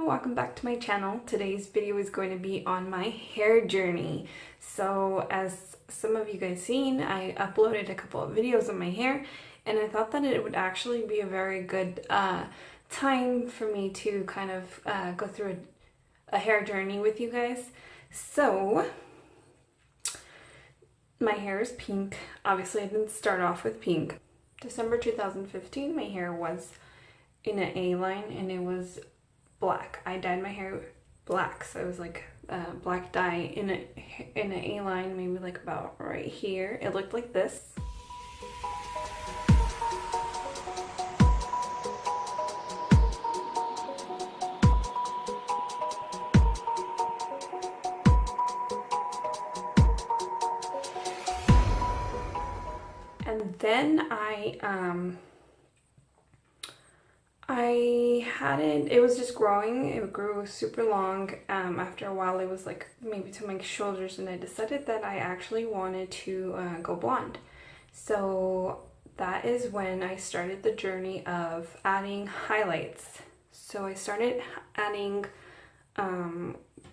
welcome back to my channel. Today's video is going to be on my hair journey. So as some of you guys seen, I uploaded a couple of videos on my hair and I thought that it would actually be a very good time for me to kind of go through a hair journey with you guys. So my hair is pink. Obviously I didn't start off with pink. December 2015 my hair was in an A-line and it was black. I dyed my hair black, so it was like black dye in an A-line, maybe like about right here. It looked like this. And then I had it was just growing. It grew super long. After a while it was like maybe to my shoulders, and I decided that I actually wanted to go blonde. So that is when I started the journey of adding highlights. So I started adding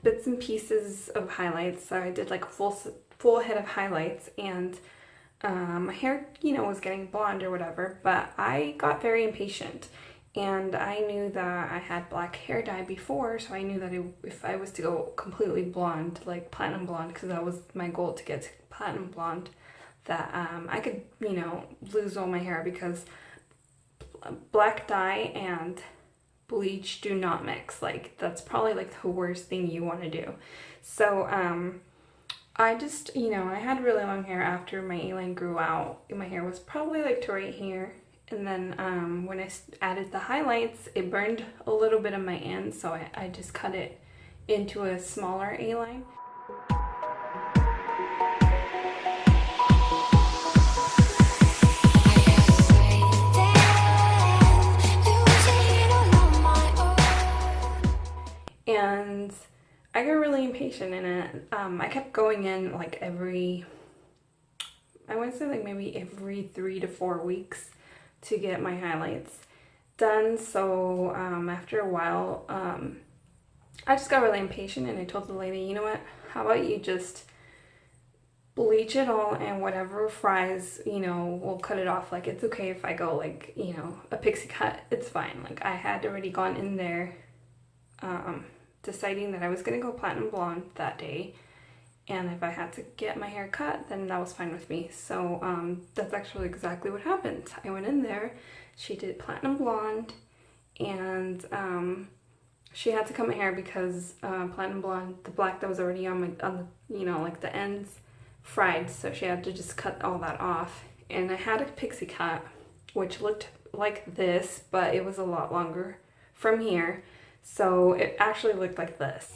bits and pieces of highlights. So I did like a full head of highlights, and my hair, was getting blonde or whatever, but I got very impatient. And I knew that I had black hair dye before, so I knew that if I was to go completely blonde, like platinum blonde, because that was my goal, to get to platinum blonde, that I could, lose all my hair, because black dye and bleach do not mix. Like, that's probably like the worst thing you want to do. So I just, I had really long hair after my A-line grew out. My hair was probably like to right here. And then when I added the highlights, it burned a little bit of my end, so I just cut it into a smaller A-line. And I got really impatient in it. I kept going in like I want to say like maybe every 3 to 4 weeks to get my highlights done. So after a while I just got really impatient, and I told the lady, you know what, how about you just bleach it all, and whatever fries, we'll cut it off. Like, it's okay if I go like, a pixie cut, it's fine. Like, I had already gone in there deciding that I was gonna go platinum blonde that day, and if I had to get my hair cut, then that was fine with me. So that's actually exactly what happened. I went in there, she did platinum blonde, and she had to cut my hair because platinum blonde, the black that was already on the, like the ends, fried, so she had to just cut all that off. And I had a pixie cut, which looked like this, but it was a lot longer from here, so it actually looked like this.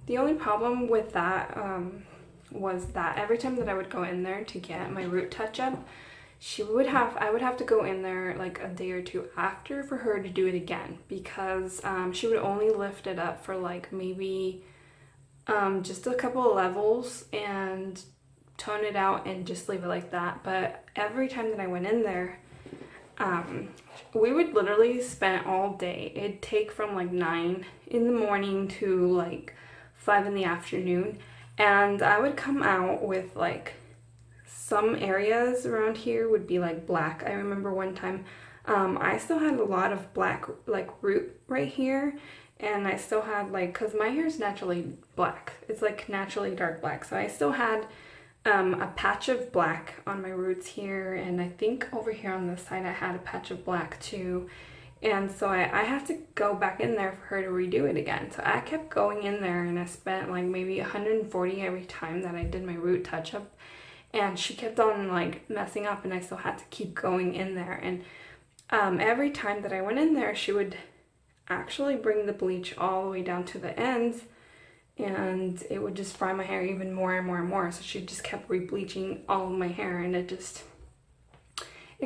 The only problem with that was that every time that I would go in there to get my root touch-up, I would have to go in there like a day or two after for her to do it again, because she would only lift it up for like maybe just a couple of levels and tone it out and just leave it like that. But every time that I went in there, we would literally spend all day. It'd take from like 9 in the morning to like 5 in the afternoon, and I would come out with like, some areas around here would be like black. I remember one time I still had a lot of black like root right here, and I still had like, because my hair is naturally black, it's like naturally dark black, so I still had a patch of black on my roots here, and I think over here on this side I had a patch of black too. And so I have to go back in there for her to redo it again. So I kept going in there, and I spent like maybe 140 every time that I did my root touch-up. And she kept on like messing up, and I still had to keep going in there. And every time that I went in there, she would actually bring the bleach all the way down to the ends, and it would just fry my hair even more and more and more. So she just kept re-bleaching all of my hair, and it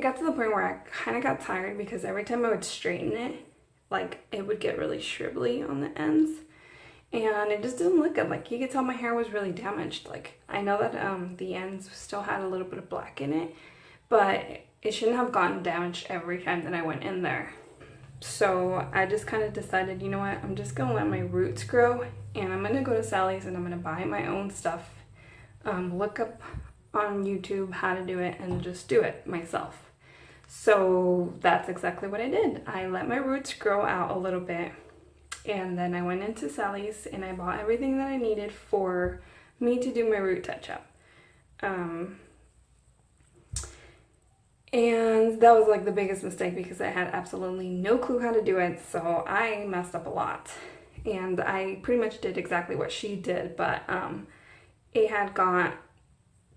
got to the point where I kind of got tired, because every time I would straighten it, like, it would get really shrivelly on the ends. and it just didn't look good. Like, you could tell my hair was really damaged. Like, I know that the ends still had a little bit of black in it, but it shouldn't have gotten damaged every time that I went in there. So I just kind of decided, you know what, I'm just gonna let my roots grow, and I'm gonna go to Sally's and I'm gonna buy my own stuff, look up on YouTube how to do it, and just do it myself. So that's exactly what I did. I let my roots grow out a little bit, and then I went into Sally's and I bought everything that I needed for me to do my root touch-up. And that was like the biggest mistake because I had absolutely no clue how to do it, so I messed up a lot. And I pretty much did exactly what she did, but it had got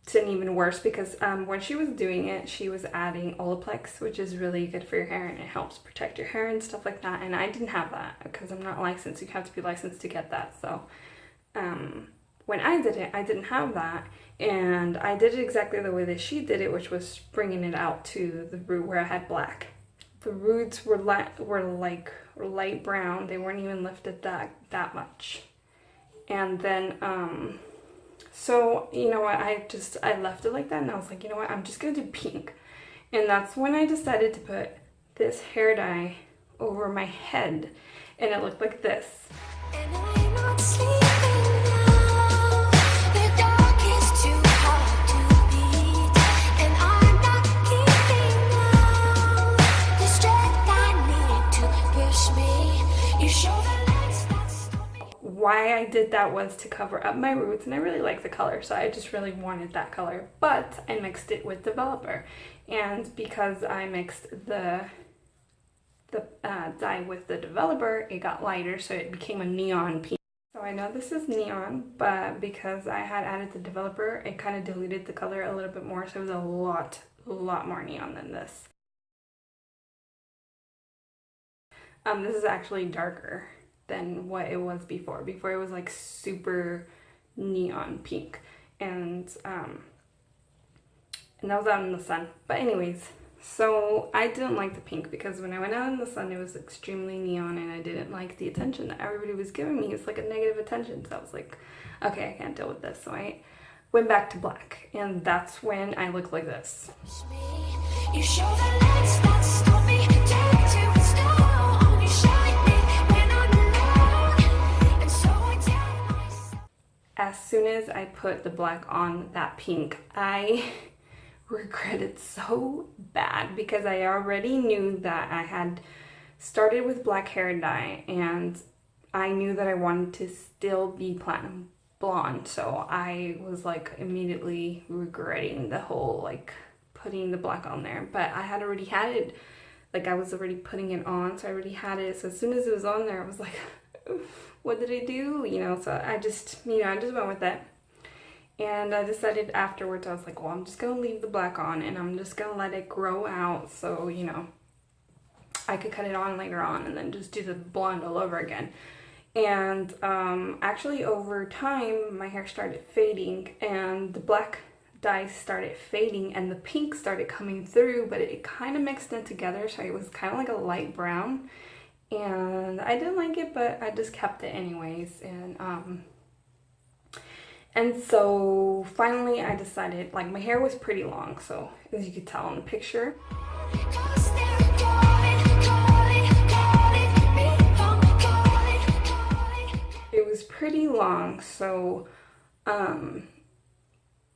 to an even worse because when she was doing it, she was adding Olaplex, which is really good for your hair and it helps protect your hair and stuff like that. And I didn't have that because I'm not licensed. You have to be licensed to get that. So when I did it, I didn't have that. And I did it exactly the way that she did it, which was bringing it out to the root where I had black. The roots were like light brown. They weren't even lifted that much. And then so, you know what, I left it like that, and I was like, you know what, I'm just gonna do pink. And that's when I decided to put this hair dye over my head, and it looked like this. And I'm not sleeping now. The dark is too hard to beat, and I'm not keeping now the strength I need to push me. You show the lights that stop me. Why I did that was to cover up my roots, and I really like the color, so I just really wanted that color, but I mixed it with Developer, and because I mixed the dye with the Developer, it got lighter, so it became a neon pink. So I know this is neon, but because I had added the Developer, it kind of diluted the color a little bit more, so it was a lot more neon than this. This is actually darker than what it was before. Before it was like super neon pink, and that was out in the sun. But anyways, so I didn't like the pink because when I went out in the sun it was extremely neon, and I didn't like the attention that everybody was giving me. It's like a negative attention, so I was like, okay, I can't deal with this. So I went back to black, and that's when I look like this. You show the lights that stop me, take to stone. You shine me when I'm alone, and so I tell myself. As soon as I put the black on that pink, I regretted so bad because I already knew that I had started with black hair dye, and I knew that I wanted to still be platinum blonde, so I was like immediately regretting the whole like putting the black on there. But I had already had it, like I was already putting it on, so I already had it. So as soon as it was on there, I was like, what did I do? You know, so I just went with it. And I decided afterwards, I was like, well, I'm just gonna leave the black on and I'm just gonna let it grow out, so, you know, I could cut it on later on and then just do the blonde all over again. And actually over time, my hair started fading, and the black dye started fading and the pink started coming through, but it kind of mixed in together, so it was kind of like a light brown. And I didn't like it, but I just kept it anyways. And so finally I decided, like, my hair was pretty long, so as you could tell in the picture. It was pretty long, so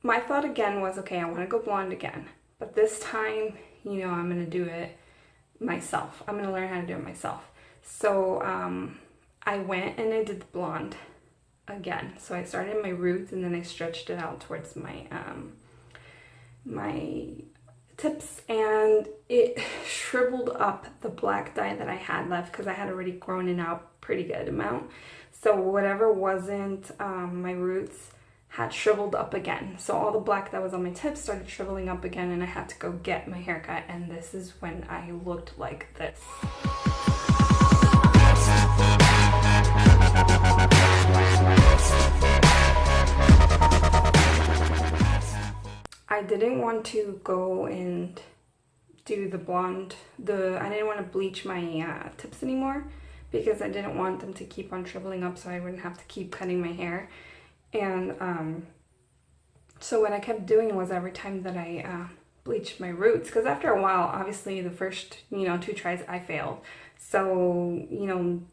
my thought again was, okay, I want to go blonde again. But this time, you know, I'm going to do it myself. I'm going to learn how to do it myself. So I went and I did the blonde again. So I started my roots and then I stretched it out towards my my tips, and it shriveled up the black dye that I had left because I had already grown it out pretty good amount. So whatever wasn't my roots had shriveled up again. So all the black that was on my tips started shriveling up again, and I had to go get my haircut, and this is when I looked like this. I didn't want to go and do the blonde, I didn't want to bleach my tips anymore because I didn't want them to keep on shriveling up so I wouldn't have to keep cutting my hair. And so what I kept doing was every time that I bleached my roots, because after a while, obviously the first, 2 tries I failed. So,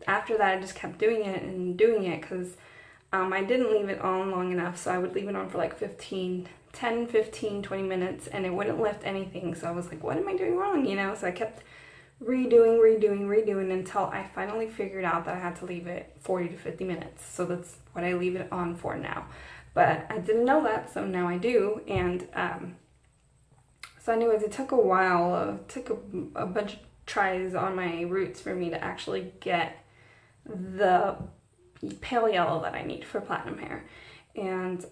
after that I just kept doing it and doing it, because I didn't leave it on long enough. So I would leave it on for like 10, 15, 20 minutes and it wouldn't lift anything. So I was like, what am I doing wrong? So I kept redoing until I finally figured out that I had to leave it 40 to 50 minutes. So that's what I leave it on for now. But I didn't know that, so now I do. And so anyways, it took a while. It took a bunch of tries on my roots for me to actually get the pale yellow that I need for platinum hair. And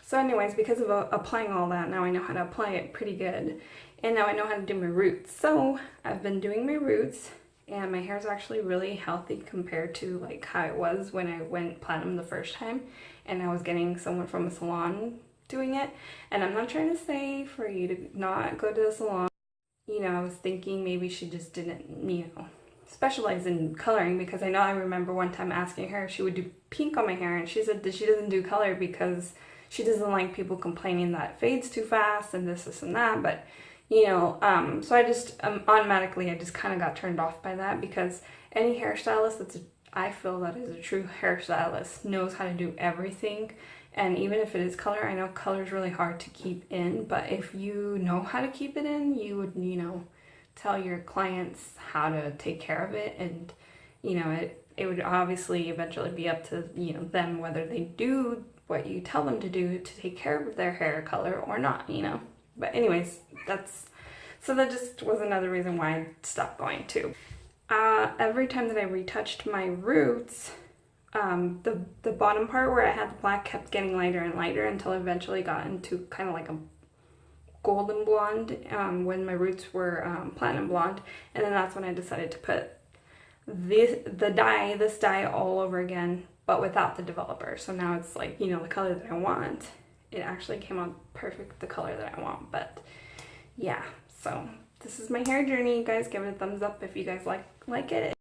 so anyways, because of applying all that, now I know how to apply it pretty good. And now I know how to do my roots. So I've been doing my roots and my hair is actually really healthy compared to like how it was when I went platinum the first time and I was getting someone from a salon doing it. And I'm not trying to say for you to not go to the salon. I was thinking maybe she just didn't, specialize in coloring, because I remember one time asking her if she would do pink on my hair and she said that she doesn't do color because she doesn't like people complaining that it fades too fast and this and that. But so I just automatically I just kind of got turned off by that, because any hairstylist I feel that is a true hairstylist knows how to do everything. And even if it is color, I know color is really hard to keep in, but if you know how to keep it in, you would tell your clients how to take care of it. And it would obviously eventually be up to them whether they do what you tell them to do to take care of their hair color or not. But anyways, that just was another reason why I stopped going too. Every time that I retouched my roots, the bottom part where I had the black kept getting lighter and lighter until I eventually got into kind of like a golden blonde when my roots were platinum blonde. And then that's when I decided to put this dye all over again, but without the developer. So now it's like, the color that I want. It actually came out perfect, the color that I want. But yeah, so this is my hair journey. You guys give it a thumbs up if you guys like it.